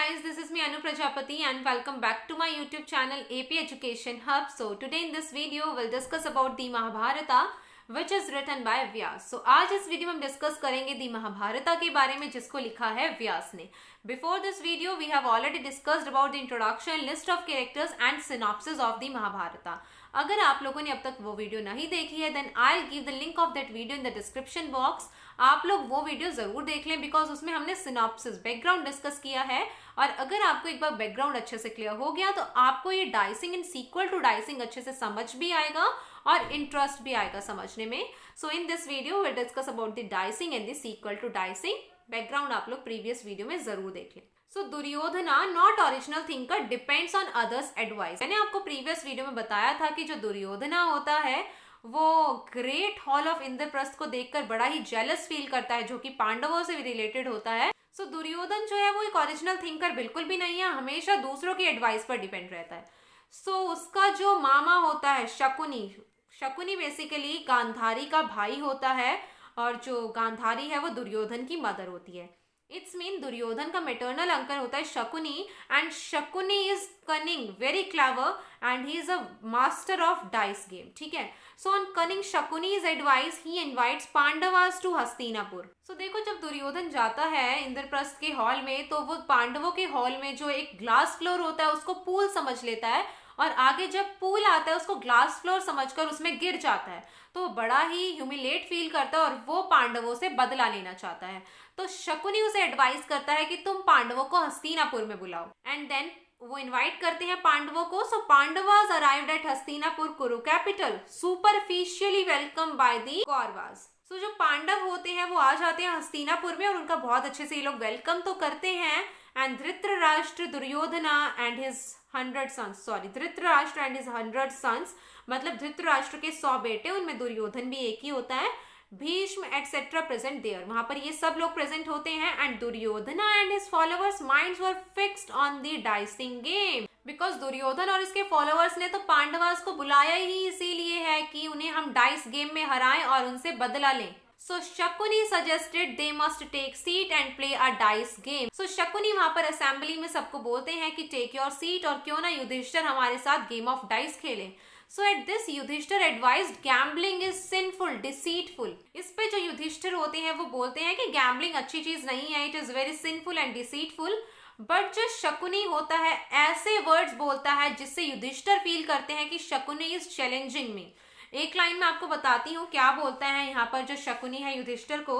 guys, this is me Anu Prajapati and welcome back to my YouTube channel AP Education Hub. So today in this video we'll discuss about the Mahabharata which is written by Vyas. So आज इस video में हम discuss करेंगे दी महाभारता के बारे में जिसको लिखा है व्यास ने. Before this video we have already discussed about the introduction, list of characters and synopsis of the Mahabharata. अगर आप लोगों ने अब तक वो वीडियो नहीं देखी है then I will give the link of that video in the description box. आप लोग वो वीडियो जरूर देख लें बिकॉज उसमें हमने सिनॉप्सिस बैकग्राउंड डिस्कस किया है. और अगर आपको एक बार बैकग्राउंड अच्छे से क्लियर हो गया तो आपको ये dicing and sequel to dicing अच्छे से समझ भी आएगा और इंटरेस्ट भी आएगा समझने में. So in this video will discuss about the dicing and the sequel to dicing. Background आप लोग प्रीवियस वीडियो में जरूर देख लें. So Duryodhana not original thinker depends on others advice. मैंने आपको प्रीवियस वीडियो में बताया था कि जो दुर्योधना होता है वो ग्रेट हॉल ऑफ इंद्रप्रस्थ को देखकर बड़ा ही जेलस फील करता है जो कि पांडवों से भी रिलेटेड होता है. सो दुर्योधन जो है वो एक ओरिजिनल थिंकर बिल्कुल भी नहीं है, हमेशा दूसरों की एडवाइस पर डिपेंड रहता है. सो उसका जो मामा होता है शकुनी बेसिकली गांधारी का भाई होता है और जो गांधारी है वो दुर्योधन की मदर होती है. इट्स मीन दुर्योधन का मेटर्नल अंकल होता है Shakuni and Shakuni is cunning, very clever and he is a master of dice game. ठीक है. So on cunning Shakuni's advice he invites Pandavas to Hastinapur. So देखो जब दुर्योधन जाता है इंद्रप्रस्थ के हॉल में तो वो पांडवों के हॉल में जो एक ग्लास फ्लोर होता है उसको पूल समझ लेता है और आगे जब पूल आता है उसको ग्लास फ्लोर समझकर उसमें गिर जाता है तो बड़ा ही ह्यूमिलेट फील करता है और वो पांडवों से बदला लेना चाहता है. तो शकुनी उसे एडवाइस करता है कि तुम पांडवों को हस्तिनापुर में बुलाओ एंड देन वो इनवाइट करते हैं पांडवों को. So Pandavas arrived at Hastinapur Kuru capital superficially welcome by the Kauravas. So जो पांडव होते हैं वो आ जाते हैं हस्तिनापुर में और उनका बहुत अच्छे से ये लोग वेलकम तो करते हैं. And Dhritarashtra Duryodhana and his 100 sons, Dhritarashtra and his 100 sons, मतलब धृतराष्ट्र के 100 बेटे, उनमें दुर्योधन भी एक ही होता है. भीष्म एटसेट्रा प्रेजेंट देयर, वहां पर ये सब लोग प्रेजेंट होते हैं. And Duryodhana and his followers minds were fixed on the dicing game because Duryodhan और इसके फॉलोअर्स ने तो पांडवास को बुलाया ही इसीलिए है कि उन्हें हम डाइस गेम में हराएं और उनसे बदला लें. So Shakuni suggested they must take seat and play a dice game. So Shakuni वहां पर असेंबली में सबको बोलते हैं कि take your seat और क्यों ना युधिष्ठिर हमारे साथ गेम ऑफ डाइस खेलें. So at this Yudhishthir advised gambling is sinful, deceitful. इस पे जो युधिष्ठिर होते हैं वो बोलते हैं कि गैम्बलिंग अच्छी चीज नहीं है, it is very sinful and deceitful. But जो शकुनी होता है ऐसे वर्ड्स बोलता है जिससे युधिष्ठिर फील करते हैं कि शकुनी इज चैलेंजिंग मी. एक लाइन में आपको बताती हूँ क्या बोलता है यहाँ पर जो शकुनी है युधिष्ठिर को.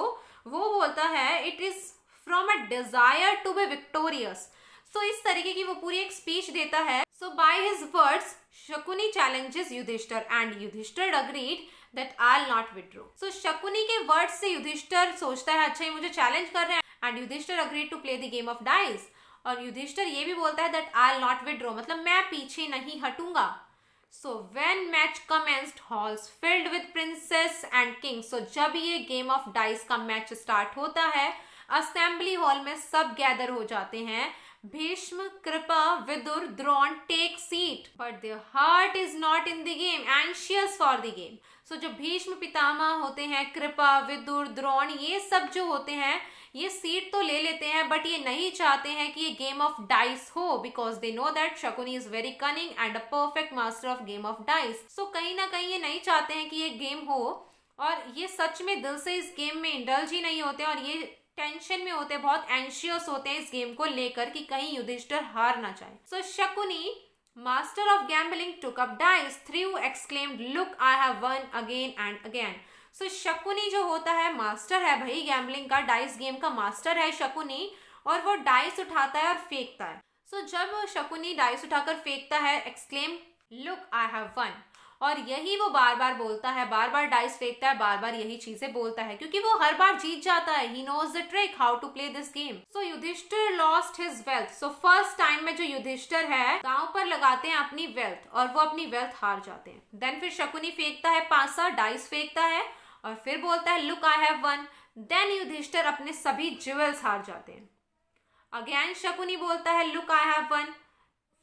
वो बोलता है it is from a desire to be victorious. So इस तरीके की वो पूरी एक स्पीच देता है. So by his words Shakuni challenges Yudhishthir and Yudhishthir agreed that I will not withdraw. So Shakuni के वर्ड्स से युधिष्ठिर सोचता है अच्छा ये मुझे चैलेंज कर रहे हैं and Yudhishthir agreed to play the game of dice. और युधिष्ठिर ये भी बोलता है that I will not withdraw, मतलब मैं पीछे नहीं हटूंगा. So when match commenced, halls filled with princess and kings. So जब ये game of dice का मैच स्टार्ट होता है असेंबली हॉल में सब गैदर हो जाते हैं. Bhishma, Kripa, Vidur, Drona take seat but their heart is not in the game, anxious for the game. So जो भीष्म पितामह होते हैं, कृपा, विदुर, द्रोण, ये सब जो होते हैं ये सीट तो ले लेते हैं बट ये नहीं चाहते हैं कि ये गेम ऑफ डाइस हो because they know that Shakuni is very cunning and a perfect master of game of dice. So कहीं ना कहीं ये नहीं चाहते हैं कि ये गेम हो और ये सच में दिल से इस गेम में इंडल्ज ही नहीं होते और ये टेंशन में होते हैं, बहुत एंशियस होते हैं इस गेम को लेकर कि कहीं युधिष्ठिर हार ना जाए. So Shakuni master of gambling took up dice, threw exclaimed look I have won again and again. So Shakuni जो होता है मास्टर है भाई गैम्बलिंग का, डाइस गेम का मास्टर है शकुनी और वो डाइस उठाता है और फेंकता है. सो जब शकुनी डाइस उठाकर फेंकता है exclaim look I have one, और यही वो बार बार बोलता है, बार बार डाइस फेंकता है, बार बार यही चीजें बोलता है क्योंकि वो हर बार जीत जाता है. He knows the trick how to play this game. So Yudhishthir lost his wealth. So first time में जो युधिष्ठिर है गांव पर लगाते हैं अपनी वेल्थ और वो अपनी वेल्थ हार जाते हैं. देन फिर शकुनी फेंकता है पासा, डाइस फेंकता है और फिर बोलता है look I have won. Then Yudhishthir अपने सभी ज्वेल्स हार जाते हैं. अगेन शकुनी बोलता है लुक आई हैव वन,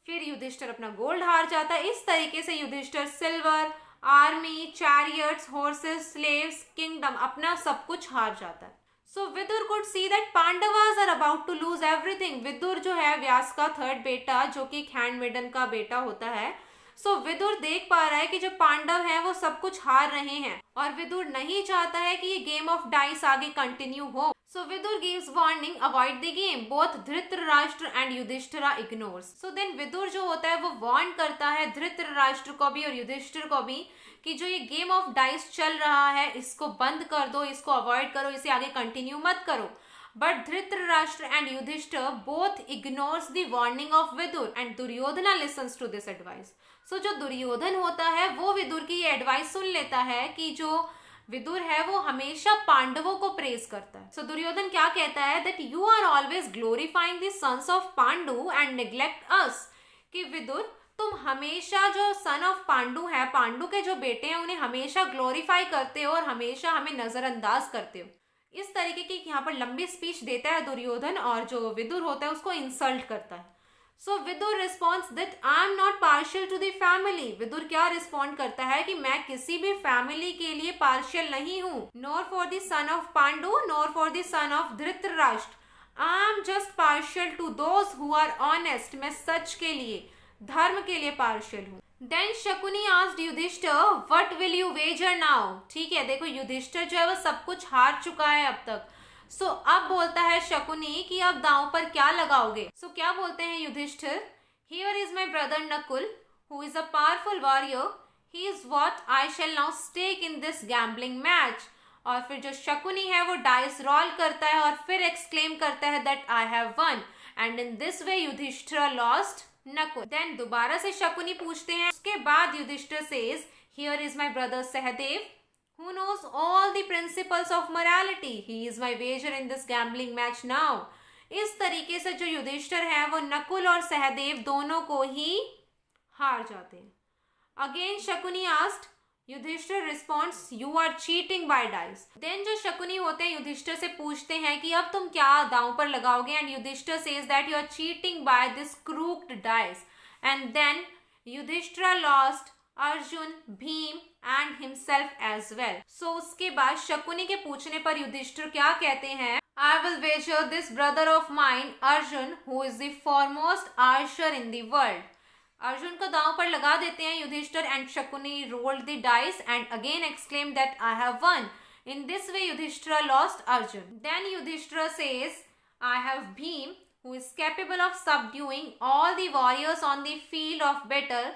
फिर युधिष्ठिर अपना गोल्ड हार जाता है. इस तरीके से Yudhishthir silver, army, chariots, horses, slaves, kingdom, अपना सब कुछ हार जाता है. So Vidur could see that Pandavas are about to lose everything. Vidur जो है व्यास का थर्ड बेटा, जो कि हैंडमेडन का बेटा होता है, सो विदुर देख पा रहा है कि जो पांडव हैं वो सब कुछ हार रहे हैं और विदुर नहीं चाहता है कि ये गेम ऑफ डाइस आगे कंटिन्यू हो। So Vidur gives warning, avoid the game. Both Dhritarashtra and Yudhishthira ignores. So then Vidur जो होता है वो वार्न करता है धृतराष्ट्र को भी और युधिष्ठिर को भी कि जो ये गेम ऑफ डाइस चल रहा है इसको बंद कर दो, इसको अवॉइड करो, इसे आगे कंटिन्यू मत करो। But Dhritarashtra and Yudhishthir both ignores the warning of Vidur and Duryodhana listens to this advice. So जो दुर्योधन होता है वो विदुर की ये एडवाइस सुन लेता है कि जो विदुर है वो हमेशा पांडवों को प्रेज करता है। सो दुर्योधन क्या कहता है, that you are always glorifying the sons of Pandu and neglect us. कि विदुर तुम हमेशा जो सन ऑफ पांडु है, पांडु के जो बेटे हैं, उन्हें हमेशा ग्लोरीफाई करते हो और हमेशा हमें नजरअंदाज करते हो। इस तरीके की यहाँ पर लंबी स्पीच देता है दुर्योधन और जो विदुर होता है उसको इंसल्ट करता है। So Vidur response that I am not partial to the family. Vidur क्या रिस्पॉन्ड करता है कि मैं किसी भी फैमिली के लिए पार्शियल नहीं हूँ, nor for the son of Pandu nor for the son of Dhritarashtra. I am just partial to those who are honest. मैं सच के लिए, धर्म के लिए पार्शियल हूँ। Then Shakuni asked Yudhishthir, what will you wager now. ठीक है, देखो युधिष्ठिर जो है वो सब कुछ हार चुका है अब तक। सो अब बोलता है शकुनी कि अब दांव पर क्या लगाओगे। सो क्या बोलते हैं Yudhishthir, here is my brother Nakul who is a powerful warrior, he is what I shall now stake in this gambling match. और फिर जो शकुनी है वो डाइस रोल करता है और फिर एक्सक्लेम करता है that I have won, and in this way Yudhishthir lost Nakul. Then दोबारा से शकुनी पूछते हैं, उसके बाद Yudhishthir says, here is my brother Sahadev who knows all the principles of morality. He is my wager in this gambling match now. इस तरीके से जो युधिष्ठिर है वो नकुल और सहदेव दोनों को ही हार जाते हैं। Again Shakuni asked, Yudhishthir responds, you are cheating by dice. Then जो शकुनी होते हैं युधिष्ठिर से पूछते हैं कि अब तुम क्या दांव पर लगाओगे, and Yudhishthir says that you are cheating by this crooked dice. And then Yudhishthir lost Arjun, Bhim and himself as well. So उसके बाद शकुनी के पूछने पर युधिष्ठिर क्या कहते हैं, I will wager this brother of mine Arjun who is the foremost archer in the world. Arjun को दांव पर लगा देते हैं Yudhishthir and Shakuni rolled the dice and again exclaim that I have won. In this way Yudhishthir lost Arjun. Then Yudhishthir says, I have Bhim who is capable of subduing all the warriors on the field of battle.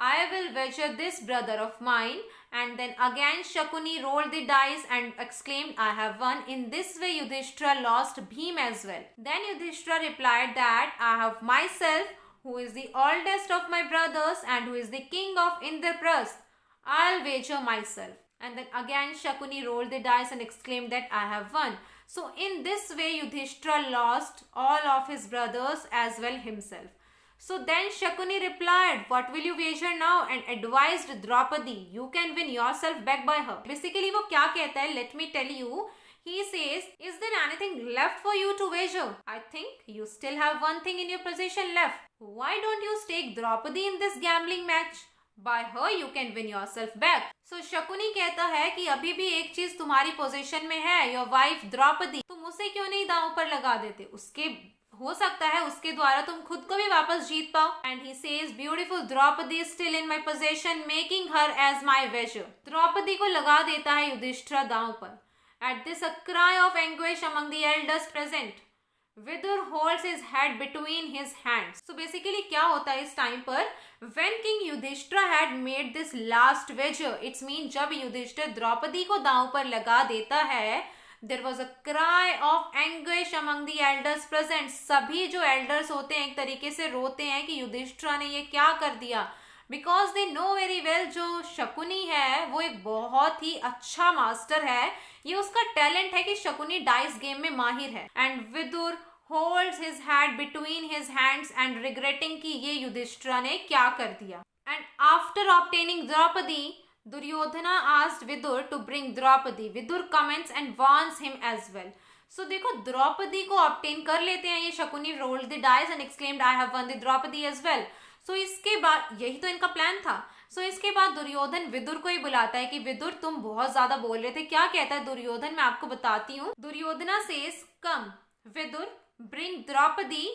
I will wager this brother of mine. And then again Shakuni rolled the dice and exclaimed, I have won. In this way Yudhishthira lost Bhim as well. Then Yudhishthira replied that I have myself, who is the oldest of my brothers and who is the king of Indraprasth. I'll wager myself. And then again Shakuni rolled the dice and exclaimed that I have won. So in this way Yudhishthira lost all of his brothers as well himself. So then Shakuni replied, what will you wager now, and advised Draupadi, you can win yourself back by her. Basically वो क्या कहता है, let me tell you. He says, is there anything left for you to wager? I think you still have one thing in your possession left. Why don't you stake Draupadi in this gambling match? By her you can win yourself back. So Shakuni कहता है कि अभी भी एक चीज तुम्हारी position में है, your wife द्रौपदी। तुम उसे क्यों नहीं दांव पर लगा देते, उसके हो सकता है उसके द्वारा तुम खुद को भी वापस जीत पाओ। And he says, beautiful Draupadi still in my possession, making her as my wager. Draupadi को लगा देता है युधिष्ठिर दांव पर। At this a cry of anguish among the elders present, Vidur holds his head between his hands. So basically क्या होता है इस टाइम पर, when king Yudhishthir had made this last wager, it's mean जब युधिष्ठिर द्रौपदी को दांव पर लगा देता है, there was a cry of anguish among the elders present. सभी जो elders होते हैं एक तरीके से रोते हैं कि युधिष्ठिर ने ये क्या कर दिया, because they know very well जो शकुनी है वो एक बहुत ही अच्छा मास्टर है, ये उसका टैलेंट है कि शकुनी डाइस गेम में माहिर है। And Vidur holds his head between his hands and regretting कि ये युधिष्ठिर ने क्या कर दिया। And after obtaining Draupadi, Duryodhana asked Vidur to bring Draupadi. Vidur comments and warns him as well. So देखो द्रौपदी को ऑब्टेन कर लेते हैं ये Shakuni, rolled the dice and exclaimed I have won the Draupadi as well. So इसके बाद यही तो इनका प्लान था। सो इसके बाद दुर्योधन विदुर को ही बुलाता है कि विदुर तुम बहुत ज्यादा बोल रहे थे। क्या कहता है दुर्योधन, मैं आपको बताती हूँ। Duryodhana says come Vidur bring Draupadi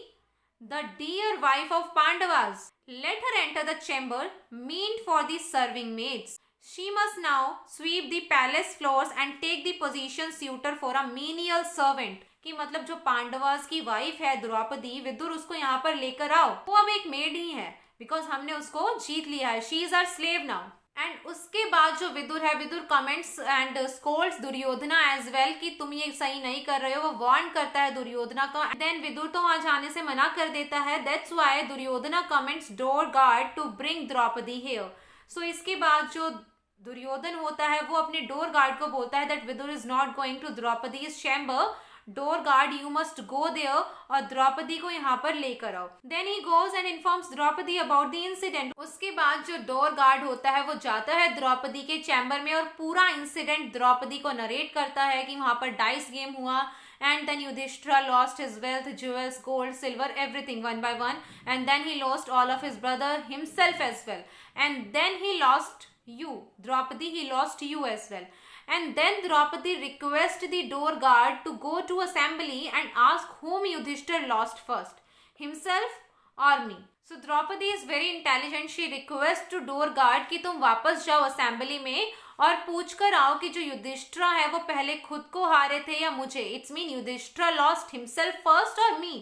the dear wife of Pandavas. Let her enter the chamber meant for the serving maids. She must now sweep the palace floors and take the position suitor for a menial servant. कि मतलब जो पांडवास की wife है द्रौपदी, विदुर उसको यहाँ पर लेकर आओ। वो अब एक मेड ही है बिकॉज हमने उसको जीत लिया है। She is our slave now. And उसके बाद जो विदुर है, Vidur comments and scolds Duryodhana as well कि तुम ये सही नहीं कर रहे हो। वो वार्न करता है दुर्योधना को। देन विदुर तो वहां जाने से मना कर देता है। That's why Duryodhana comments door guard to bring Draupadi here. So इसके बाद जो दुर्योधन होता है वो अपने डोर गार्ड को बोलता है that Vidur is not going to Draupadi's chamber. Door guard you must go there और द्रौपदी को यहाँ पर लेकर आओ। Then he goes and informs Draupadi about the incident. उसके बाद जो डोर गार्ड होता है वो जाता है द्रौपदी के चैम्बर में और पूरा इंसिडेंट द्रौपदी को नरेट करता है कि वहां पर डाइस गेम हुआ। And then Yudhishthira lost his wealth, jewels, gold, silver, everything one by one. And then he lost all of his brother, himself as well. And then he lost you, Draupadi, he lost you as well. And then Draupadi requests the door guard to go to assembly and ask whom Yudhishthira lost first, himself or me. So Draupadi is very intelligent. She requests to door guard कि तुम वापस जाओ assembly में और पूछ कर आओ कि जो युधिष्ठिरा है वो पहले खुद को हारे थे या मुझे। It's mean Yudhishthira lost himself first और me.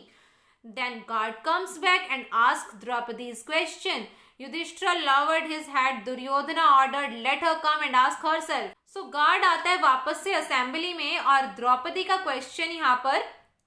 Then guard comes back and ask Draupadi's question. Yudhishthira lowered his head. Duryodhana ordered let her come and ask herself. So guard आता है वापस से असेंबली में और द्रौपदी का क्वेश्चन यहाँ पर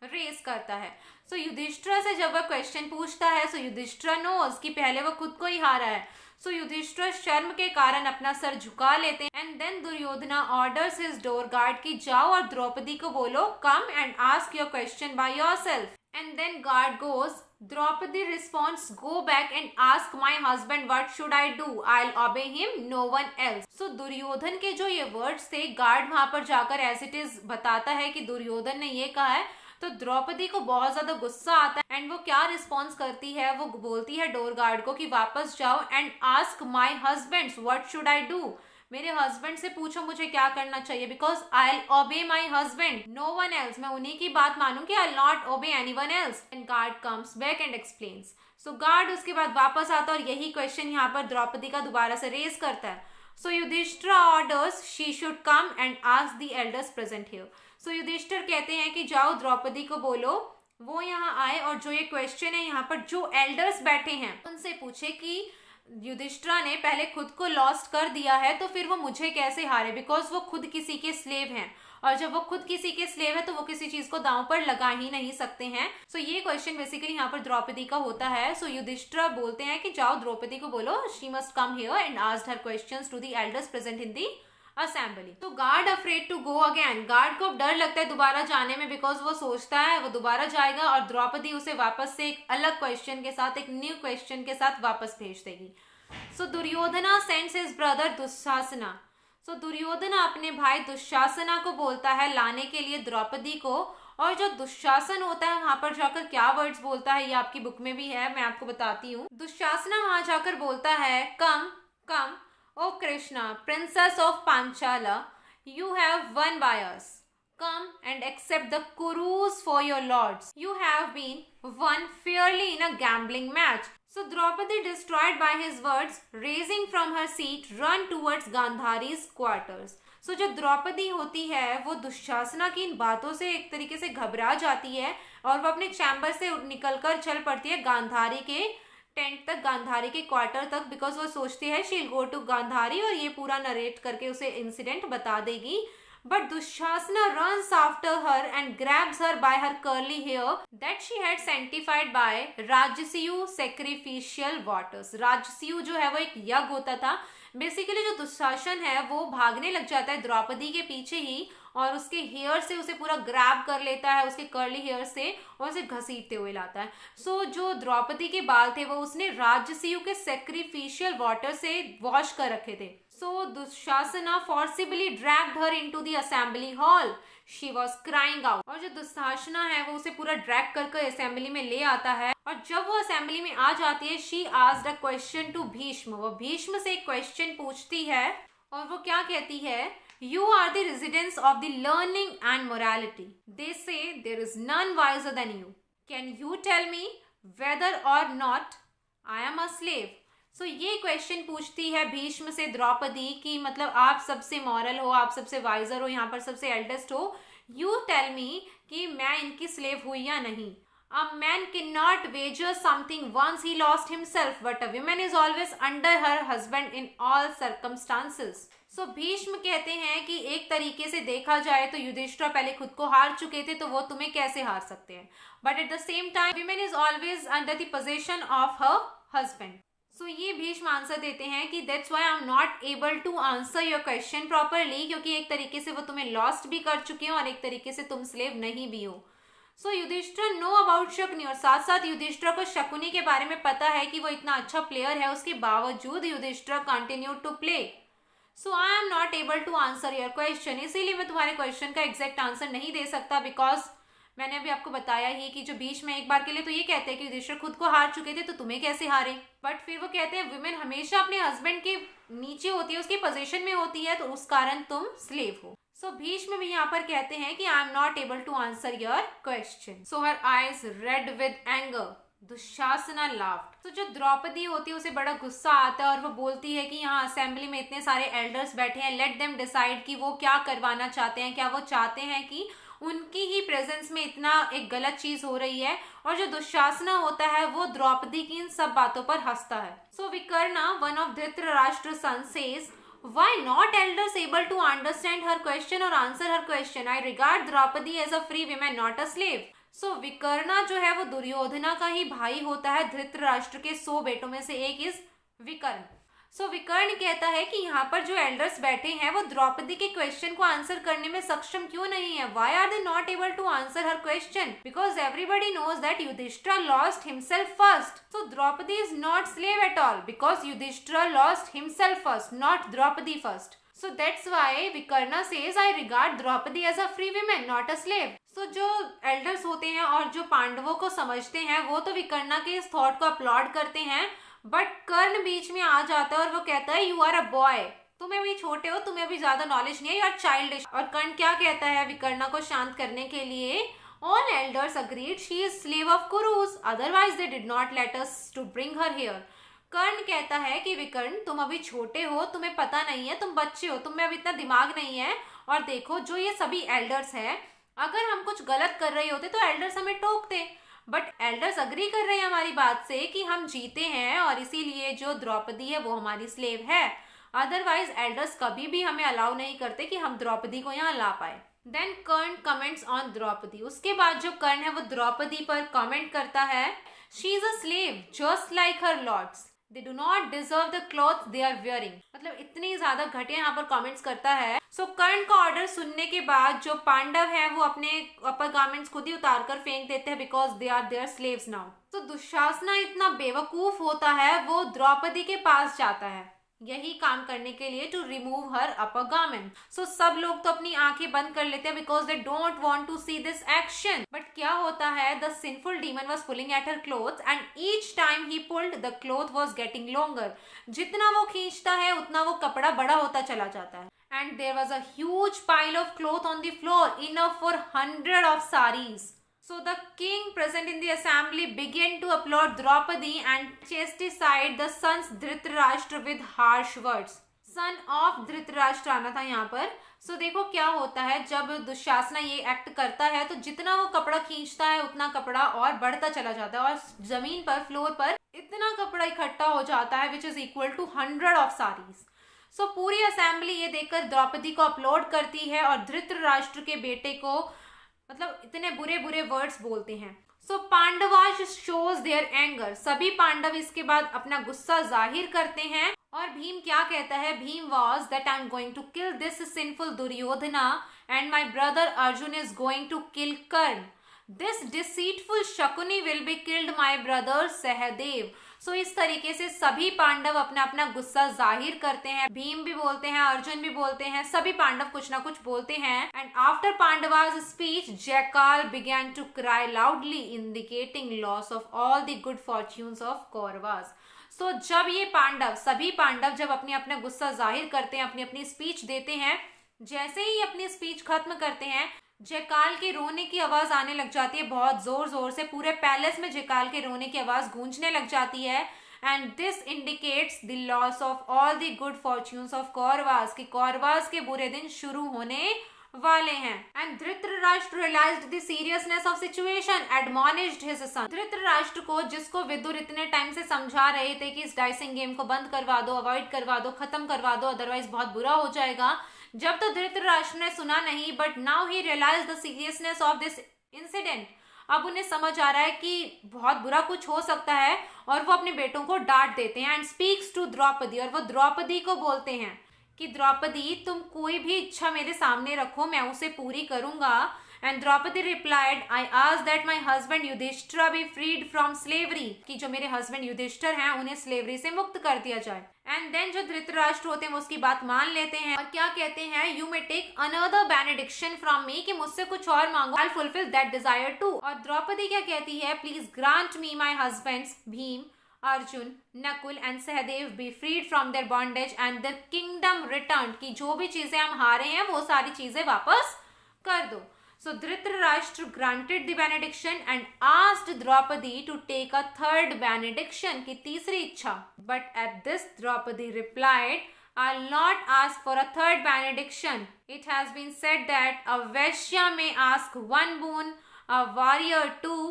रेस करता है। सो युधिष्ठिरा से जब वह क्वेश्चन पूछता है सो युधिष्ठिरा नोज कि पहले वो खुद को ही हारा है। सो युधिष्ठिर शर्म के कारण अपना सर झुका लेते हैं। And then Duryodhana orders his door guard कि जाओ और द्रौपदी को बोलो come and ask your question by yourself. And then guard goes. Draupadi response go back and ask my husband what should I do, I will obey him, no one else. So Duryodhan के जो ये words थे, guard वहां पर जाकर as it is बताता है कि दुर्योधन ने ये कहा है। तो द्रौपदी को बहुत ज्यादा गुस्सा आता है एंड वो क्या रिस्पॉन्स करती है, वो बोलती है डोर गार्ड को कि वापस जाओ and ask my husband what should I do, मेरे हस्बैंड से पूछो मुझे क्या करना चाहिए, because I will obey my husband, no one else, मैं उन्हीं की बात मानूंगी, I will not obey anyone else. And guard comes back and explains. So guard उसके बाद वापस आता है और यही क्वेश्चन यहाँ पर द्रौपदी का दोबारा से रेज करता है। So Yudhishthir orders she should come and ask the elders present here. So Yudhishthir कहते हैं कि जाओ द्रौपदी को बोलो वो यहाँ आए और जो ये क्वेश्चन है यहाँ पर जो एल्डर्स बैठे हैं उनसे पूछे कि युधिष्ठिरा ने पहले खुद को लॉस्ट कर दिया है तो फिर वो मुझे कैसे हारे, बिकॉज वो खुद किसी के स्लेव हैं और जब वो खुद किसी के स्लेव है तो वो किसी चीज को दांव पर लगा ही नहीं सकते हैं। सो ये क्वेश्चन बेसिकली यहाँ पर द्रौपदी का होता है। सो युधिष्ठिर बोलते हैं कि जाओ द्रौपदी को बोलो she must come here and ask her questions to the elders present in the assembly. तो guard afraid to go again. Guard को डर लगता है दोबारा जाने में बिकॉज वो सोचता है वो दोबारा जाएगा और द्रौपदी उसे वापस से एक अलग क्वेश्चन के साथ, एक न्यू क्वेश्चन के साथ वापस भेज देगी। सो दुर्योधना सेंड्स हिज ब्रदर दुशासना। सो दुर्योधना अपने भाई दुशासना को बोलता है लाने के लिए द्रौपदी को। और जो दुशासन होता है वहां पर जाकर क्या वर्ड्स बोलता है ये आपकी बुक में भी है, मैं आपको बताती हूँ। दुशासना वहां जाकर बोलता है कम कम O Krishna, princess of Panchala, you have won by us. Come and accept the Kurus for your lords. You have been won fairly in a gambling match. So Draupadi, destroyed by his words, raising from her seat, run towards Gandhari's quarters. So जो द्रौपदी होती है वो दुशासना की इन बातों से एक तरीके से घबरा जाती है और वो अपने चैम्बर से निकलकर चल पड़ती है गांधारी के टेंट तक, गांधारी के क्वार्टर तक, बिकॉज वो सोचती है she will go to Gandhari और ये पूरा नरेट करके उसे इंसिडेंट बता देगी। But Dushasana runs after her and grabs her by her curly hair that she had sanctified by Rajasuya sacrificial waters. Rajasuya जो है वो एक यज्ञ होता था। बेसिकली जो दुशासन है वो भागने लग जाता है द्रौपदी के पीछे ही और उसके हेयर से उसे पूरा ग्रैब कर लेता है, उसके कर्ली हेयर से, और उसे घसीटते हुए लाता है। सो जो द्रौपदी के बाल थे वो उसने राजसीयु के सैक्रिफिशियल वाटर से वॉश कर रखे थे। So Dushasana forcibly dragged her into the assembly hall. She was crying out. और जो दुशासना है वो उसे पूरा ड्रैग कर असेंबली में ले आता है, और जब वो असेंबली में आ जाती है, she asked a question to Bhishma. वो भीष्म से एक क्वेश्चन पूछती है, और वो क्या कहती है? You are the residents of the learning and morality. They say there is none wiser than you. Can you tell me whether or not I am a slave? So ये क्वेश्चन पूछती है भीष्म से द्रौपदी कि मतलब आप सबसे मॉरल हो, आप सबसे वाइजर हो, यहाँ पर सबसे एल्डेस्ट हो. यू टेल मी कि मैं इनकी स्लेव हुई या नहीं. A man cannot wager something once he lost himself, but a woman is always under her husband in all circumstances. So Bhishma कहते हैं कि एक तरीके से देखा जाए तो युधिष्ठिर पहले खुद को हार चुके थे, तो वो तुम्हें कैसे हार सकते हैं. But at the same time, woman is always under the possession of her husband. So ये भीष्म आंसर देते हैं कि that's why I'm not able to answer your question properly, क्योंकि एक तरीके से वो तुम्हें लॉस्ट भी कर चुके हो और एक तरीके से तुम स्लेव नहीं भी हो. सो युधिष्ठिर नो अबाउट शकुनी, और साथ साथ युधिष्ठिर को शकुनी के बारे में पता है कि वो इतना अच्छा प्लेयर है, उसके बावजूद Yudhishthir continue to play. So I am not able to answer your question, इसीलिए मैं तुम्हारे क्वेश्चन का एग्जैक्ट आंसर नहीं दे सकता, बिकॉज मैंने अभी आपको बताया ही कि जो बीच में एक बार के लिए तो ये कहते हैं कि युधिष्ठिर खुद को हार चुके थे, तो तुम्हें कैसे हारे. बट फिर वो कहते हैं वुमेन हमेशा अपने हस्बैंड के नीचे होती है, उसके पोजीशन में होती है, तो उस कारण तुम स्लेव हो. सो भीष्म भी यहाँ पर कहते हैं कि I am not able to answer your question. So her eyes red with anger. Dushasana laughed. तो जो द्रौपदी होती है उसे बड़ा गुस्सा आता है और वो बोलती है कि यहाँ असेंबली में इतने सारे एल्डर्स बैठे हैं, लेट देम डिसाइड कि वो क्या करवाना चाहते हैं. क्या वो चाहते हैं कि उनकी ही प्रेजेंस में इतना एक गलत चीज हो रही है, और जो दुशासना होता है वो द्रौपदी की इन सब बातों पर हंसता है. So Vikarna, one of Dhritarashtra son, says why not elders able to understand her question or answer her question? I regard Draupadi as a free woman, not a slave. So विकर्णा जो है वो दुर्योधना का ही भाई होता है. धृतराष्ट्र के 100 बेटों में से एक इज विकर्ण. सो विकर्ण कहता है कि यहाँ पर जो एल्डर्स बैठे हैं वो द्रौपदी के क्वेश्चन को आंसर करने में सक्षम क्यों नहीं है. Why are they not able to answer her question? Because everybody knows that Yudhishthira lost himself first. So Draupadi is not slave at all, because Yudhishthira lost himself first, not Draupadi first. So that's why Vikarna says I regard Draupadi as a free woman, not a slave. So जो elders होते हैं और जो पांडवों को समझते हैं वो तो विकर्णा के इस थॉट को अपलॉड करते हैं, बट कर्ण बीच में आ जाता है और वो कहता है यू आर अ बॉय, तुम्हें अभी छोटे हो, तुम्हें अभी ज्यादा नॉलेज नहीं है, यू आर चाइल्डिश. और कर्ण क्या कहता है विकर्णा को शांत करने के लिए? All elders agreed she is slave of Kurus, otherwise they did not let us to bring her here. Karna कहता है कि विकर्ण तुम अभी छोटे हो, तुम्हें पता नहीं है, तुम बच्चे हो, तुम्हें अभी इतना दिमाग नहीं है, और देखो जो ये सभी एल्डर्स है, अगर हम कुछ गलत कर रहे होते तो एल्डर्स हमें टोकते, बट एल्डर्स अग्री कर रहे हैं हमारी बात से कि हम जीते हैं और इसीलिए जो द्रौपदी है वो हमारी स्लेव है. अदरवाइज एल्डर्स कभी भी हमें अलाउ नहीं करते कि हम द्रौपदी को यहाँ ला पाए. Then Karna comments on Draupadi. उसके बाद जो कर्ण है वो द्रौपदी पर कमेंट करता है, she is a slave just like her lords, they do not deserve the cloth they are wearing. मतलब इतनी ज्यादा घटिया यहाँ पर कमेंट्स करता है. सो कर्ण का ऑर्डर सुनने के बाद जो पांडव हैं वो अपने अपर गारमेंट्स खुद ही उतार कर फेंक देते हैं, because they are their slaves now. तो दुशासना इतना बेवकूफ होता है, वो द्रौपदी के पास जाता है यही काम करने के लिए, to remove her upper garment. So सब लोग तो अपनी आंखें बंद कर लेते हैं because they don't want to see this action. But क्या होता है, the sinful demon was pulling at her clothes and each time he pulled the cloth was getting longer. जितना वो खींचता है उतना वो कपड़ा बड़ा होता चला जाता है. And there was a huge pile of cloth on the floor, enough for 100 of saris. So the king present in the assembly began to applaud Draupadi and chastised the sons Dhritarashtra with harsh words. Son of Dhritarashtra आना था यहाँ पर. So देखो क्या होता है, जब दुशासना ये एक्ट करता है तो जितना वो कपड़ा खींचता है उतना कपड़ा और बढ़ता चला जाता है, और जमीन पर फ्लोर पर इतना कपड़ा इकट्ठा हो जाता है which is equal to 100 of saris. सो पूरी असेंबली ये देखकर द्रौपदी को अपलोड करती है और धृतराष्ट्र के बेटे को मतलब इतने बुरे बुरे वर्ड्स बोलते हैं. सो पांडवाज शोज देयर एंगर. सभी पांडव इसके बाद अपना गुस्सा जाहिर करते हैं. और भीम क्या कहता है? Bhim was that I am going to kill this sinful Duryodhana and my brother Arjun is going to kill Karna. This deceitful Shakuni will be killed, my brother Sahadev. So इस तरीके से सभी पांडव अपना अपना गुस्सा जाहिर करते हैं। भीम भी बोलते हैं, अर्जुन भी बोलते हैं, सभी पांडव कुछ ना कुछ बोलते हैं। And after Pandavas speech jackal began to cry loudly indicating loss of all the good fortunes of Kauravas. So जब ये सभी पांडव जब अपने अपना गुस्सा जाहिर करते हैं, अपनी अपनी स्पीच देते हैं, जैसे ही अपनी स्पीच खत्म करते हैं, जयकाल के रोने की आवाज आने लग जाती है बहुत जोर जोर से। पूरे पैलेस में जयकाल के रोने की आवाज गूंजने लग जाती है। And this indicates the loss of all the good fortunes of Kauravas, कि कौरवास के बुरे दिन शुरू होने वाले हैं। And Dhritarashtra realised the seriousness of situation, admonished his son. Dhritarashtra को, जिसको विदुर इतने टाइम से समझा रहे थे कि इस डाइसिंग गेम को बंद करवा दो, अवॉइड करवा दो, खत्म करवा दो, अदरवाइज बहुत बुरा हो जाएगा, जब तो धृतराष्ट्र ने सुना नहीं, but now he realize the seriousness of this incident. अब उन्हें समझ आ रहा है कि बहुत बुरा कुछ हो सकता है, और वो अपने बेटों को डांट देते हैं। एंड स्पीक्स टू द्रौपदी, और वो द्रौपदी को बोलते हैं कि द्रौपदी, तुम कोई भी इच्छा मेरे सामने रखो, मैं उसे पूरी करूंगा। And Draupadi replied, I ask that my husband Yudhishthira be freed from slavery, कि जो मेरे हस्बैंड युधिष्ठिर हैं उन्हें स्लेवरी से मुक्त कर दिया जाए। एंड देन जो धृतराष्ट्र होते हैं वो उसकी बात मान लेते हैं, और क्या कहते हैं, you may take another benediction from me, कि मुझसे कुछ और मांगो, I fulfil that desire too. और द्रौपदी क्या कहती है, please grant me my husbands Bhim, Arjun, Nakul and Sahadev be freed from their bondage and their kingdom return, की जो भी चीजें हम हारे हैं वो सारी चीजें वापस कर दो। So Dhritarashtra granted the benediction and asked Draupadi to take a third benediction, की तीसरी इच्छा। But at this Draupadi replied, I'll not ask for a third benediction. It has been said that a Vaishya may ask one boon, a warrior two,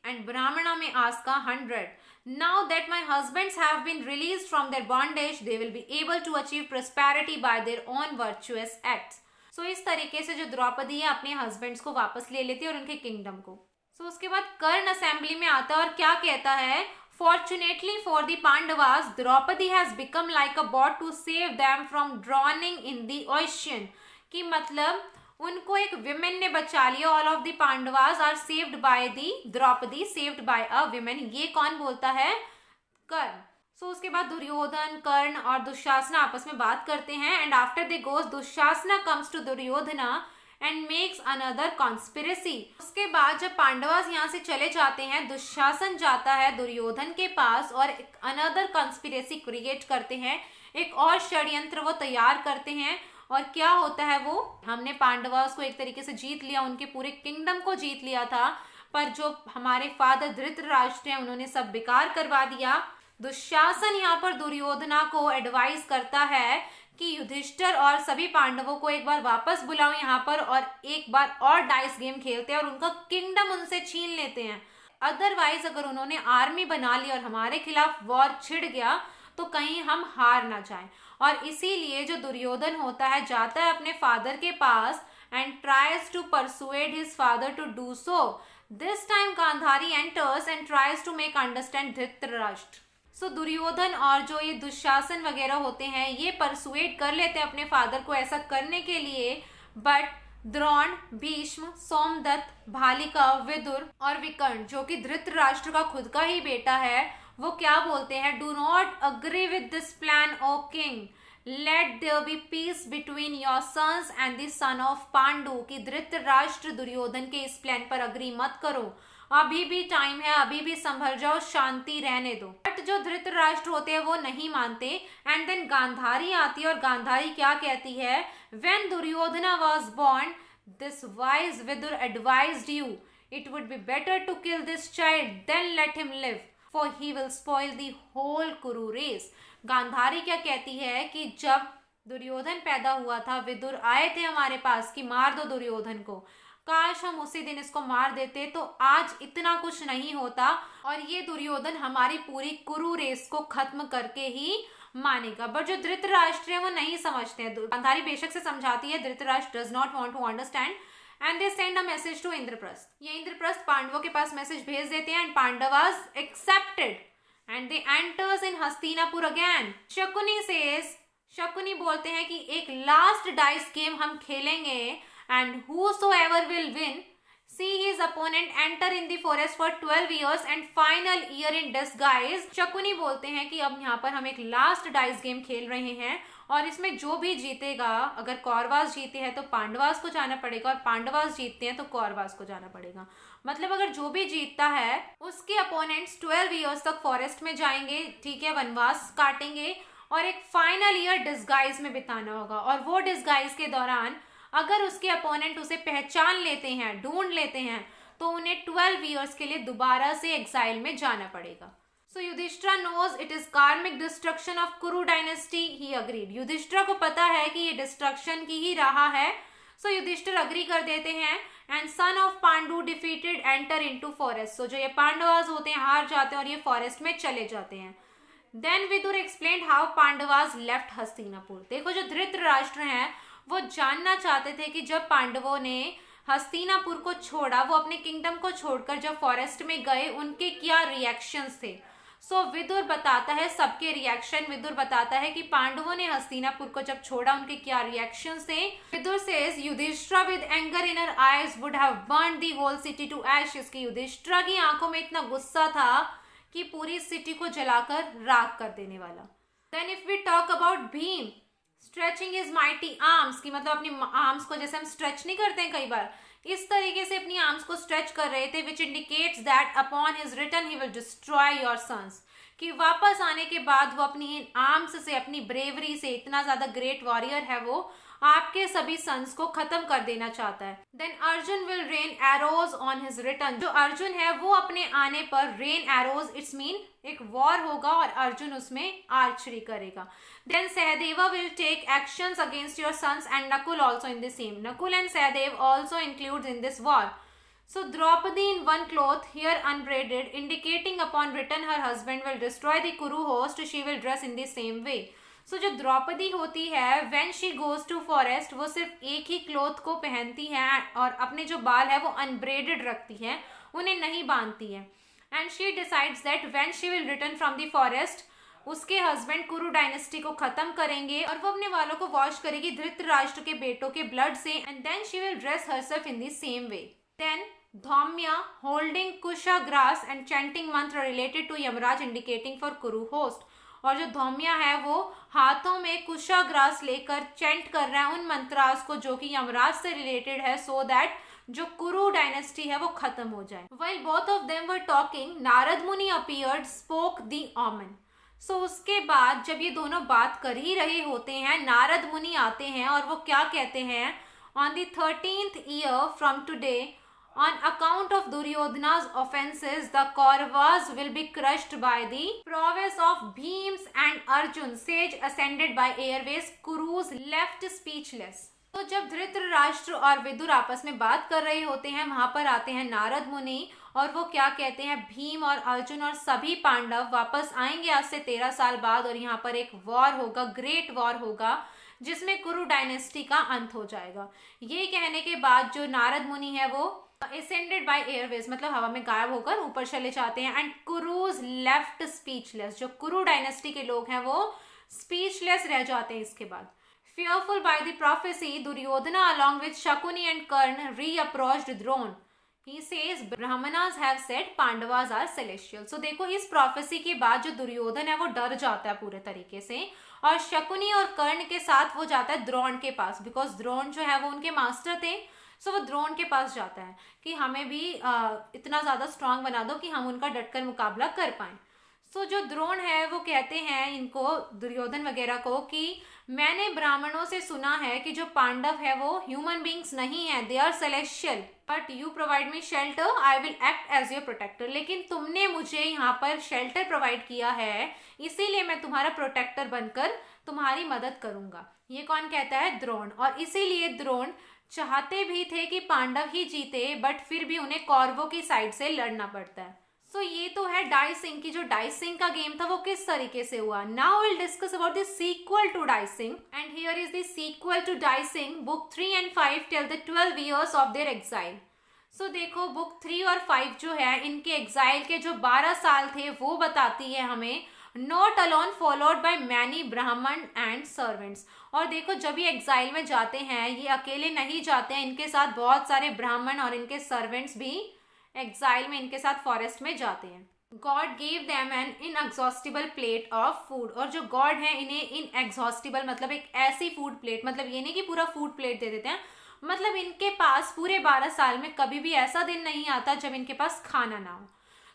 and Brahmana may ask 100. Now that my husbands have been released from their bondage, they will be able to achieve prosperity by their own virtuous acts. सो इस तरीके से जो द्रौपदी है अपने husbands को वापस ले लेती है और उनके किंगडम को। सो उसके बाद कर्ण असेंबली में आता है और क्या कहता है, fortunately for the Pandavas Draupadi has become like a boat to save them from drowning in the ocean, कि मतलब उनको एक विमेन ने बचा लिया। All of the Pandavas are saved by the Draupadi, saved by a women. ये कौन बोलता है, कर्ण। सो उसके बाद दुर्योधन, कर्ण और दुशासना आपस में बात करते हैं। And after they goes Dushasana comes to Duryodhana and makes another conspiracy. उसके बाद जब पांडवास यहाँ से चले जाते हैं, दुशासन जाता है दुर्योधन के पास और एक अनदर कॉन्स्पिरेसी क्रिएट करते हैं, एक और षड्यंत्र वो तैयार करते हैं। और क्या होता है, वो हमने पांडवास को एक तरीके से जीत लिया, उनके पूरे किंगडम को जीत लिया था, पर जो हमारे फादर धृतराष्ट्र हैं उन्होंने सब बेकार करवा दिया। दुशासन यहाँ पर दुर्योधना को एडवाइस करता है कि युधिष्ठिर और सभी पांडवों को एक बार वापस बुलाओ यहाँ पर, और एक बार और डाइस गेम खेलते हैं और उनका किंगडम उनसे छीन लेते हैं। अदरवाइज अगर उन्होंने आर्मी बना ली और हमारे खिलाफ वॉर छिड़ गया तो कहीं हम हार ना जाएं। और इसीलिए जो दुर्योधन होता है जाता है अपने फादर के पास and tries to persuade his father to do so. This time Gandhari enters and tries to make understand Dhritarashtra. So Duryodhan और जो ये दुशासन वगैरह होते हैं ये परसुएट कर लेते हैं अपने फादर को ऐसा करने के लिए, बट द्रोण, भीष्म, सोमदत्त, भालिका, विदुर और विकर्ण जो कि धृतराष्ट्र का खुद का ही बेटा है, वो क्या बोलते हैं, do not agree with this plan O king, let there be peace between your sons and the son of Pandu, कि धृतराष्ट्र दुर्योधन के इस प्लान पर अग्री मत करो, अभी भी टाइम है, अभी भी संभल जाओ, शांति रहने दो। बट जो धृतराष्ट्र होते हैं वो नहीं मानते। एंड देन गांधारी आती है और गांधारी क्या कहती है, when Duryodhana was born this wise Vidura advised you it would be better to kill this child than let him live for he will spoil the whole Kuru race. Gandhari क्या कहती है कि जब दुर्योधन पैदा हुआ था, विदुर आए थे हमारे पास कि मार दो दुर्योधन को, काश हम उसी दिन इसको मार देते तो आज इतना कुछ नहीं होता और ये दुर्योधन हमारी पूरी कुरु रेस को खत्म करके ही मानेगा। बट जो धृतराष्ट्र है वो नहीं समझते हैं। गांधारी बेशक से समझाती है, Dhritarashtra does not want to understand and they send a message to Indraprastha. ये इंद्रप्रस्थ पांडवों के पास मैसेज भेज देते हैं and Pandavas accepted and they enters in Hastinapur again. Shakuni बोलते हैं कि एक लास्ट डाइस गेम हम खेलेंगे and whosoever will win see his opponent enter in the forest for 12 years and final year in disguise। Shakuni बोलते हैं कि अब यहाँ पर हम एक लास्ट डाइस गेम खेल रहे हैं और इसमें जो भी जीतेगा, अगर कौरवास जीते हैं तो पांडवास को जाना पड़ेगा और पांडवास जीतते हैं तो कौरवास को जाना पड़ेगा। मतलब अगर जो भी जीतता है उसके अपोनेंट्स 12 ईयर्स तक फॉरेस्ट में जाएंगे, ठीक है, वनवास काटेंगे और एक फाइनल ईयर डिस्गाइज में बिताना होगा। और वो डिस्गाइज के दौरान अगर उसके अपोनेंट उसे पहचान लेते हैं, ढूंढ लेते हैं, तो उन्हें 12 ईयर्स के लिए दोबारा से एग्जाइल में जाना पड़ेगा। So Yudhishthira knows it is karmic destruction of Kuru dynasty. He agreed. Yudhishthira को पता है कि ये डिस्ट्रक्शन की ही राह है। So युधिष्ठिर अग्री कर देते हैं and son of Pandu defeated enter into forest. So जो ये पांडवास होते हैं हार जाते हैं और ये फॉरेस्ट में चले जाते हैं। Then Vidur explained how Pandavas left Hastinapur. देखो जो धृतराष्ट्र हैं वो जानना चाहते थे कि जब पांडवों ने हस्तिनापुर को छोड़ा, वो अपने किंगडम को छोड़कर जब फॉरेस्ट में गए, उनके क्या रिएक्शंस थे। सो विदुर बताता है सबके रिएक्शन। विदुर बताता है कि पांडवों ने हस्तिनापुर को जब छोड़ा उनके क्या रिएक्शंस थे। Vidur says Yudhishthira with anger in her eyes would have burned the whole city to ashes. की युधिष्ठिरा की आंखों में इतना गुस्सा था कि पूरी सिटी को जलाकर राख कर देने वाला। Then if we talk about Bhim stretching his mighty arms, की मतलब अपनी आर्म्स को जैसे हम स्ट्रेच नहीं करते हैं कई बार, इस तरीके से अपनी आर्म्स को स्ट्रेच कर रहे थे, which indicates that upon his return he will destroy your sons. कि वापस आने के बाद वो अपनी आर्म्स से, अपनी ब्रेवरी से, इतना ज्यादा ग्रेट वॉरियर है वो, आपके सभी सन्स को खत्म कर देना चाहता है। Then Arjun will rain arrows on his return. जो अर्जुन है वो अपने आने पर रेन एरोज, इट्स मीन एक वॉर होगा और अर्जुन उसमें आर्चरी करेगा। Then Sahadeva will take actions against your sons and Nakul also in the same. Nakul and Sahadev also includes in this war. So Draupadi in one cloth, here unbraided, indicating upon return her husband will destroy the Kuru host, she will dress in the same way. So जो द्रौपदी होती है when she goes to forest, वो सिर्फ एक ही cloth को पहनती है और अपने जो बाल है वो अनब्रेडेड रखती है, उन्हें नहीं बांधती है। And she decides that when she will return from the forest, उसके हस्बैंड कुरु डायनेस्टी को खत्म करेंगे और वो अपने बालों को वॉश करेगी धृतराष्ट्र के बेटों के ब्लड से। And then she will dress herself in the same way. Then Dhaumya holding kusha grass and chanting mantra related to Yamraj indicating for Kuru host। और जो धौम्या है वो हाथों में कुशा ग्रास लेकर चैंट कर रहा है उन मंत्रास को जो कि यमराज से रिलेटेड है, सो दैट जो कुरु डायनेस्टी है वो खत्म हो जाए। While both of them were talking, Narad मुनि appeared, spoke the omen। सो उसके बाद जब ये दोनों बात कर ही रहे होते हैं, नारद मुनि आते हैं और वो क्या कहते हैं, On the 13th year from today, on account of Duryodhana's offenses, the Kauravas will be crushed by the prowess of Bhims and Arjun, sage ascended by airways, Kurus left speechless। तो जब धृतराष्ट्र और विदुर आपस में बात कर रहे होते हैं, वहां पर आते हैं नारद मुनि और वो क्या कहते हैं, भीम और अर्जुन और सभी पांडव वापस आएंगे आज से 13 साल बाद और यहाँ पर एक वॉर होगा, ग्रेट वॉर होगा जिसमें कुरु डायनेस्टी का अंत हो जाएगा। ये कहने के बाद जो नारद मुनि है वो ascended by airways, मतलब हवा में गायब होकर ऊपर चले जाते हैं। एंड कुरुज लेफ्ट स्पीचलेस, जो कुरु डायनेस्टी के लोग हैं वो स्पीचलेस रह जाते हैं इसके बाद। Fearful by the prophecy, Duryodhana along with Shakuni and Karna reapproached Drona। He says Brahmanas have said Pandavas are celestial। So देखो इस प्रोफेसी के बाद जो दुर्योधन है वो डर जाता है पूरे तरीके से और शकुनी और कर्ण के साथ वो जाता है द्रोण के पास, बिकॉज द्रोण जो है वो उनके मास्टर थे। सो वो द्रोण के पास जाता है कि हमें भी इतना ज़्यादा स्ट्रांग बना दो कि हम उनका डटकर मुकाबला कर पाएं। सो जो द्रोण है वो कहते हैं इनको, दुर्योधन वगैरह को, कि मैंने ब्राह्मणों से सुना है कि जो पांडव है वो ह्यूमन बींग्स नहीं है, they are celestial, but you provide me shelter, I will act as your protector. लेकिन तुमने मुझे यहाँ पर शेल्टर प्रोवाइड किया है, इसीलिए मैं तुम्हारा प्रोटेक्टर बनकर तुम्हारी मदद करूंगा। ये कौन कहता है, द्रोण। और इसीलिए द्रोण चाहते भी थे कि पांडव ही जीते, बट फिर भी उन्हें कौरवों की साइड से लड़ना पड़ता है। सो ये तो है डाइसिंग की, जो डाइसिंग का गेम था वो किस तरीके से हुआ। Now will discuss about the sequel to dicing and here is the sequel to dicing. Book 3 and 5 tell the 12 years of their exile. So देखो बुक 3 और 5 जो है इनके एग्जाइल के जो 12 साल थे वो बताती है हमें। Not alone followed by many ब्राह्मण एंड सर्वेंट्स। और देखो जब ये एग्जाइल में जाते हैं ये अकेले नहीं जाते हैं, इनके साथ बहुत सारे ब्राह्मण और इनके सर्वेंट्स भी एग्जाइल में इनके साथ फॉरेस्ट में जाते हैं। God gave them an inexhaustible plate of food, और जो गॉड है इन्हें इनएग्जॉस्टिबल मतलब एक ऐसी फूड प्लेट, मतलब ये नहीं कि पूरा फूड प्लेट दे देते हैं, मतलब इनके पास पूरे 12 साल में कभी भी ऐसा दिन नहीं आता जब इनके पास खाना ना हो।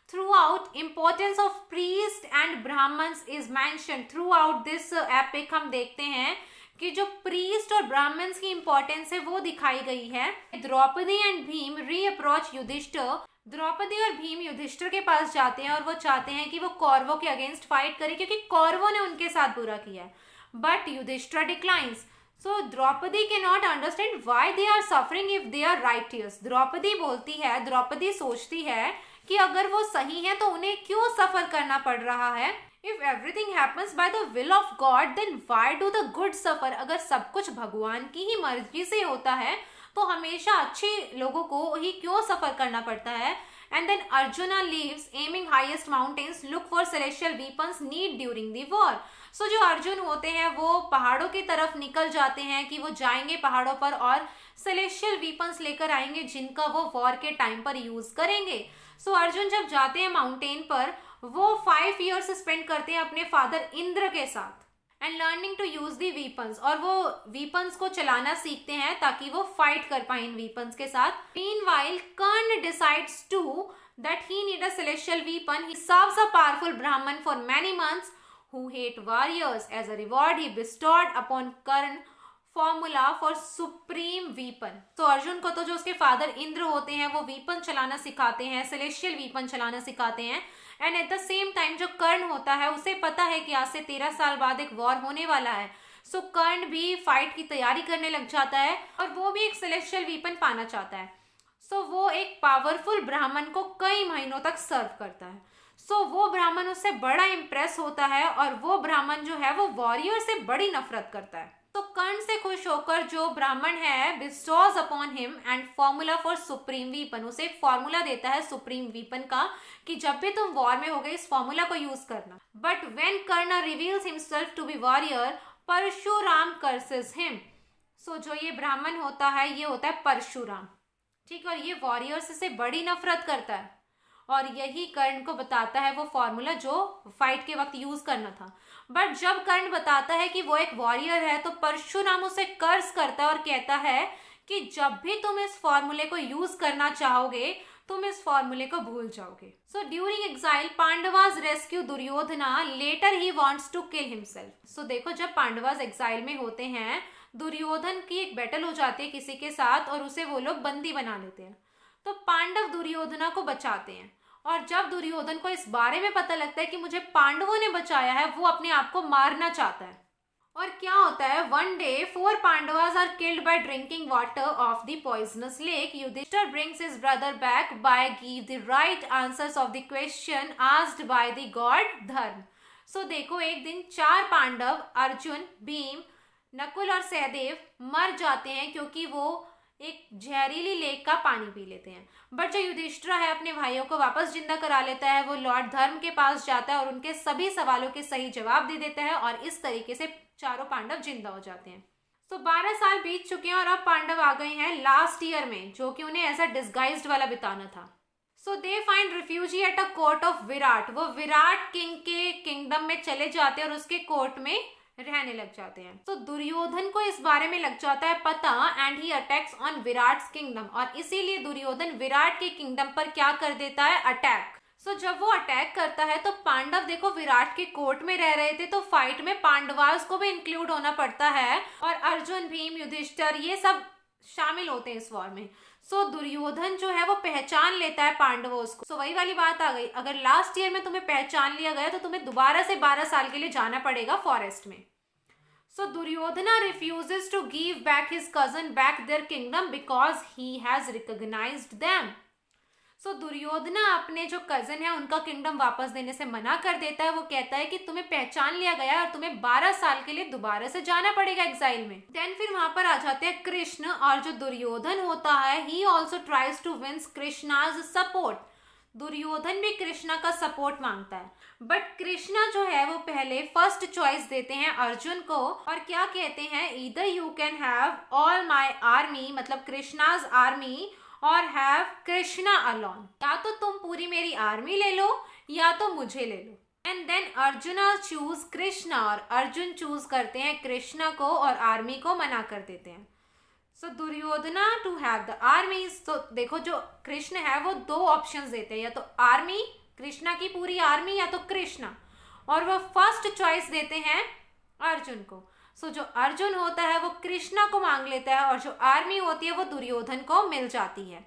Throughout, importance of priest and brahmins is mentioned. Throughout this epic हम देखते हैं कि जो प्रीस्ट और ब्राह्मण्स की इंपॉर्टेंस है वो दिखाई गई है। द्रौपदी एंड भीम रीअप्रोच युधिष्ठिर, द्रौपदी और भीम युधिष्ठिर के पास जाते हैं और वो चाहते हैं कि वो कौरवों के अगेंस्ट फाइट करे क्योंकि कौरवों ने उनके साथ बुरा किया है। But Yudhishthira declines. So Draupadi can not understand why they are suffering if they are righteous. Draupadi बोलती है, द्रौपदी सोचती है कि अगर वो सही है तो उन्हें क्यों सफर करना पड़ रहा है। If everything happens by the will of God then why do the good suffer. अगर सब कुछ भगवान की ही मर्जी से होता है तो हमेशा अच्छे लोगों को ही क्यों सफर करना पड़ता है। And then Arjuna leaves aiming highest mountains look for celestial weapons need during the war. So जो अर्जुन होते हैं वो पहाड़ों की तरफ निकल जाते हैं कि वो जाएंगे पहाड़ों पर और सेलेस्टियल वीपन्स लेकर आएंगे जिनका वो वॉर के टाइम पर यूज करेंगे। सो अर्जुन जब जाते हैं माउंटेन पर वो 5 ईयर्स स्पेंड करते हैं अपने फादर इंद्र के साथ and learning to use the weapons, और वो वीपन्स को चलाना सीखते हैं ताकि वो फाइट कर पाए इन वीपन्स के साथ। Meanwhile Karna decides to that he need a celestial weapon. He serves a powerful Brahmin for many months who hate warriors. As a reward he bestowed upon Karn formula for supreme weapon. तो अर्जुन को तो जो उसके father Indra होते हैं वो weapon चलाना सिखाते हैं, सेलेस्टियल वीपन चलाना सिखाते हैं। And at the same time जो कर्ण होता है उसे पता है कि आज से 13 साल बाद एक वॉर होने वाला है। सो कर्ण भी फाइट की तैयारी करने लग जाता है और वो भी एक सेलेस्टियल वीपन पाना चाहता है। सो वो एक पावरफुल ब्राह्मण को कई महीनों तक सर्व करता है। सो वो ब्राह्मण उससे बड़ा इम्प्रेस होता है और वो ब्राह्मण जो है वो वॉरियर से बड़ी नफरत करता है। तो कर्ण से खुश होकर जो ब्राह्मण है bestows upon him and formula for supreme weapon, उसे एक फॉर्मूला देता है सुप्रीम वीपन का कि जब भी तुम वॉर में होगे इस फॉर्मूला को यूज करना। But when Karna reveals himself to be warrior Parshuram curses him. So जो ये ब्राह्मण होता है ये होता है परशुराम, ठीक है, और ये वॉरियर्स से बड़ी नफरत करता है और यही कर्ण को बताता है वो फॉर्मूला जो फाइट के वक्त यूज करना था। बट जब कर्ण बताता है कि वो एक वॉरियर है तो परशुराम उसे कर्स करता है और कहता है कि जब भी तुम इस फॉर्मूले को यूज करना चाहोगे तुम इस फॉर्मूले को भूल जाओगे। So during exile Pandavas rescue Duryodhana, later he wants to kill himself. So देखो जब पांडवास एग्जाइल में होते हैं दुर्योधन की एक बैटल हो जाती है किसी के साथ और उसे वो लोग बंदी बना लेते हैं। तो पांडव दुर्योधना को बचाते हैं और जब दुर्योधन को इस बारे में पता लगता है कि मुझे पांडवों ने बचाया है वो अपने आप को मारना चाहता है। और क्या होता है, one day 4 Pandavas are killed by drinking water of the poisonous lake. Yudhishthira brings his brother back by give the right answers of the question asked by the god Dharma. So देखो एक दिन 4 पांडव अर्जुन, भीम, नकुल और सहदेव मर जाते हैं क्योंकि वो एक जहरीली लेक का पानी पी लेते हैं। बट जो युधिष्ठिर है अपने भाइयों को वापस जिंदा करा लेता है, वो लॉर्ड धर्म के पास जाता है और उनके सभी सवालों के सही जवाब दे देता है और इस तरीके से चारों पांडव जिंदा हो जाते हैं। तो 12 साल बीत चुके हैं और अब पांडव आ गए हैं लास्ट ईयर में जो कि उन्हें ऐसा डिस्गाइज्ड वाला बिताना था। So they find refugee at a court of Virat. वो विराट किंग के किंगडम में चले जाते हैं और उसके कोर्ट में रहने लग जाते हैं। तो दुर्योधन को इस बारे में लग जाता है पता and he attacks on Virat's kingdom, और इसीलिए दुर्योधन विराट के किंगडम पर क्या कर देता है, अटैक। सो जब वो अटैक करता है तो पांडव देखो विराट के कोर्ट में रह रहे थे तो फाइट में पांडवास को भी इंक्लूड होना पड़ता है और अर्जुन, भीम, युधिष्ठिर ये सब शामिल होते हैं इस वॉर में। सो दुर्योधन जो है वो पहचान लेता है पांडवों को। सो वही वाली बात आ गई, अगर लास्ट ईयर में तुम्हें पहचान लिया गया तो तुम्हें दोबारा से 12 साल के लिए जाना पड़ेगा फॉरेस्ट में। So Duryodhana refuses to give back his cousin back their kingdom because he has recognized them. So Duryodhana अपने जो कजन है उनका किंगडम वापस देने से मना कर देता है। वो कहता है कि तुम्हें पहचान लिया गया है और तुम्हें 12 साल के लिए दोबारा से जाना पड़ेगा एग्जाइल में। देन फिर वहां पर आ जाते हैं कृष्ण और जो दुर्योधन होता है he also tries to win कृष्णा's support। Duryodhan भी कृष्णा का सपोर्ट मांगता है, बट कृष्णा जो है वो पहले फर्स्ट चॉइस देते हैं अर्जुन को और क्या कहते हैं, either you can have all my army, मतलब कृष्णाज आर्मी, और हैव कृष्णा अलोन, या तो तुम पूरी मेरी आर्मी ले लो या तो मुझे ले लो। And then Arjuna choose Krishna, और अर्जुन चूज करते हैं कृष्णा को और आर्मी को मना कर देते हैं। So Duryodhana to have the army, तो देखो जो कृष्ण है वो दो ऑप्शंस देते हैं, या तो आर्मी, कृष्णा की पूरी आर्मी, या तो कृष्णा, और वो फर्स्ट चॉइस देते हैं अर्जुन को। सो जो अर्जुन होता है वो कृष्णा को मांग लेता है और जो आर्मी होती है वो दुर्योधन को मिल जाती है।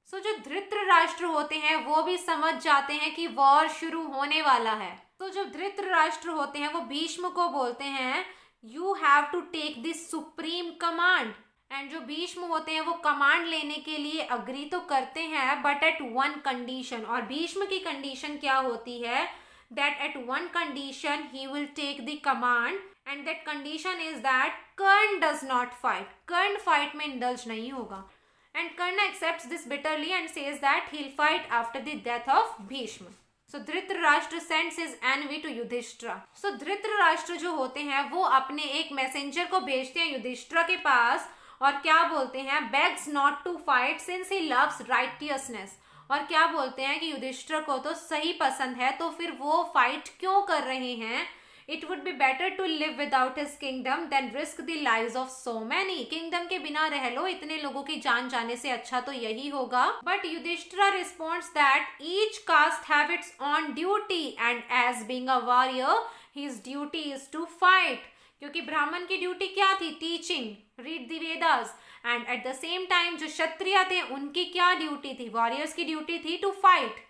सो जो धृतराष्ट्र होते हैं वो भी समझ जाते हैं कि वॉर शुरू होने वाला है। तो जो धृतराष्ट्र होते हैं वो भीष्म को बोलते हैं you have to take this supreme command, and जो भीष्म होते हैं वो कमांड लेने के लिए अग्री तो करते हैं बट एट वन कंडीशन, और भीष्म की कंडीशन क्या होती है, that at one condition he will take the command, and that condition is that Karna does not fight, Karna fight में इंडल्ज नहीं होगा। And Karna accepts this bitterly and says that he will fight after the death of Bhishma. So Dhritarashtra sends his envoy to Yudhishthir. So Dhritarashtra जो होते हैं वो अपने एक messenger को भेजते हैं युधिष्ठिर के पास और क्या बोलते हैं, begs not to fight since he loves righteousness, और क्या बोलते हैं कि युधिष्ठिर को तो सही पसंद है तो फिर वो फाइट क्यों कर रहे हैं। It would be better to live without his kingdom than risk the lives of so many, kingdom के बिना रह लो, इतने लोगों की जान जाने से अच्छा तो यही होगा। But Yudhishthira responds that each caste have its own duty and as being a warrior his duty is to fight, क्योंकि ब्राह्मण की ड्यूटी क्या थी, teaching, read the Vedas, and at the same time जो क्षत्रिय थे उनकी क्या ड्यूटी थी, वॉरियर्स की ड्यूटी थी टू फाइट।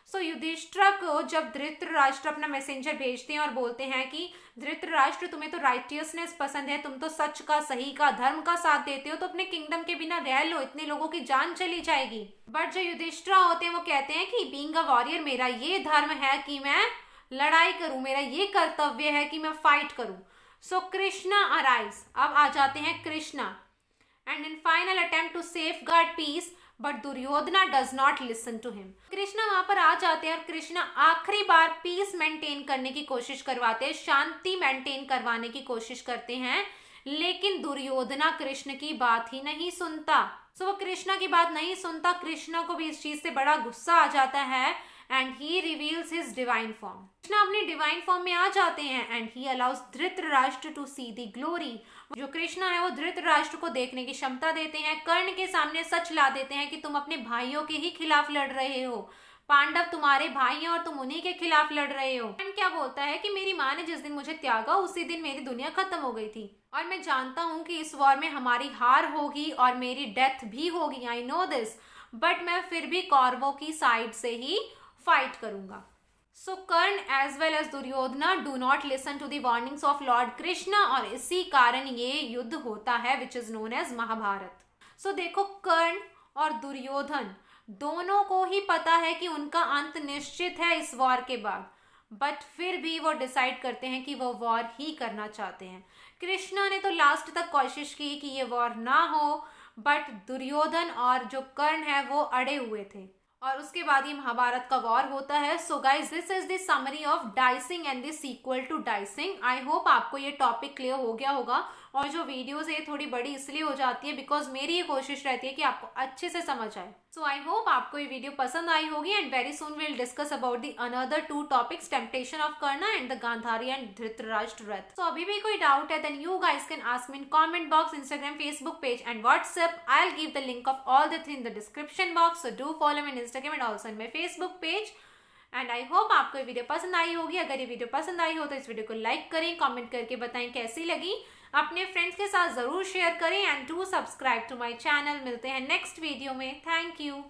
सो युधिष्ठिर को जब धृतराष्ट्र अपना मैसेंजर भेजते हैं और बोलते हैं कि धृतराष्ट्र तुम्हें तो राइटियसनेस पसंद है, तुम तो सच का, सही का, धर्म का साथ देते हो, तो अपने किंगडम के बिना रह लो, इतने लोगों की जान चली जाएगी। बट जो युधिष्ठिर होते हैं वो कहते हैं कि बीइंग अ वॉरियर मेरा ये धर्म है कि मैं लड़ाई करूं, मेरा ये कर्तव्य है कि मैं फाइट करूं। सो कृष्णा अराइज, अब आ जाते हैं Krishna, and in final attempt to safeguard peace but Duryodhana does not listen to him. Krishna वहां पर आ जाते हैं और कृष्णा आखिरी बार पीस मेंटेन करने की कोशिश करवाते हैं, शांति मेंटेन करवाने की कोशिश करते हैं, लेकिन दुर्योधना कृष्ण की बात ही नहीं सुनता। सो वो कृष्णा की बात नहीं सुनता, कृष्णा को भी इस चीज से बड़ा गुस्सा आ जाता है and he reveals his divine form. Krishna अपनी डिवाइन फॉर्म में आ जाते हैं and he allows Dhritarashtra to see the glory. जो कृष्णा है वो धृतराष्ट्र को देखने की क्षमता देते हैं, कर्ण के सामने सच ला देते हैं कि तुम अपने भाइयों के ही खिलाफ लड़ रहे हो, पांडव तुम्हारे भाई हैं और तुम उन्हीं के खिलाफ लड़ रहे हो। एंड क्या बोलता है कि मेरी माँ ने जिस दिन मुझे त्यागा उसी दिन मेरी दुनिया खत्म हो गई थी और मैं जानता हूँ कि इस वॉर में हमारी हार होगी और मेरी डेथ भी होगी, आई नो दिस, बट मैं फिर भी कौरवों की साइड से ही फाइट करूंगा। So Karna as well as Duryodhana do not listen to the warnings of Lord Krishna और इसी कारण ये युद्ध होता है which is known as Mahabharat. So देखो कर्ण और दुर्योधन दोनों को ही पता है कि उनका अंत निश्चित है इस वॉर के बाद, बट फिर भी वो डिसाइड करते हैं कि वो वॉर ही करना चाहते हैं। कृष्णा ने तो लास्ट तक कोशिश की कि ये वॉर ना हो, बट दुर्योधन और जो कर्ण है वो अड़े हुए थे और उसके बाद ही महाभारत का वॉर होता है। So guys this is the summary of dicing and the sequel to dicing. I hope आपको ये टॉपिक क्लियर हो गया होगा और जो वीडियोस है थोड़ी बड़ी इसलिए हो जाती है बिकॉज मेरी ये कोशिश रहती है कि आपको अच्छे से समझ आए। सो आई होप आपको ये वीडियो पसंद आई होगी and very soon will discuss about the another 2 topics, temptation of Karna and the Gandhari and Dhritarashtra रथ। सो अभी भी कोई डाउट है then you guys can ask me in comment box, Instagram, Facebook page and WhatsApp. I will give the link of all the 3 in the description box. So do follow me in Instagram and also in my Facebook page. And I hope आपको ये video पसंद आई होगी। अगर ये video पसंद आई हो तो इस वीडियो को लाइक करें, कमेंट करके बताएं कैसी लगी, अपने फ्रेंड्स के साथ जरूर शेयर करें and do subscribe to my channel. मिलते हैं नेक्स्ट वीडियो में। Thank you.